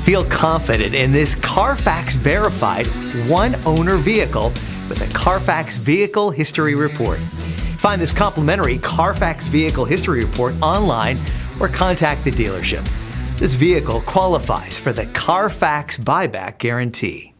Feel confident in this Carfax verified one-owner vehicle with a Carfax Vehicle History Report. Find this complimentary Carfax Vehicle History Report online or contact the dealership. This vehicle qualifies for the Carfax Buyback Guarantee.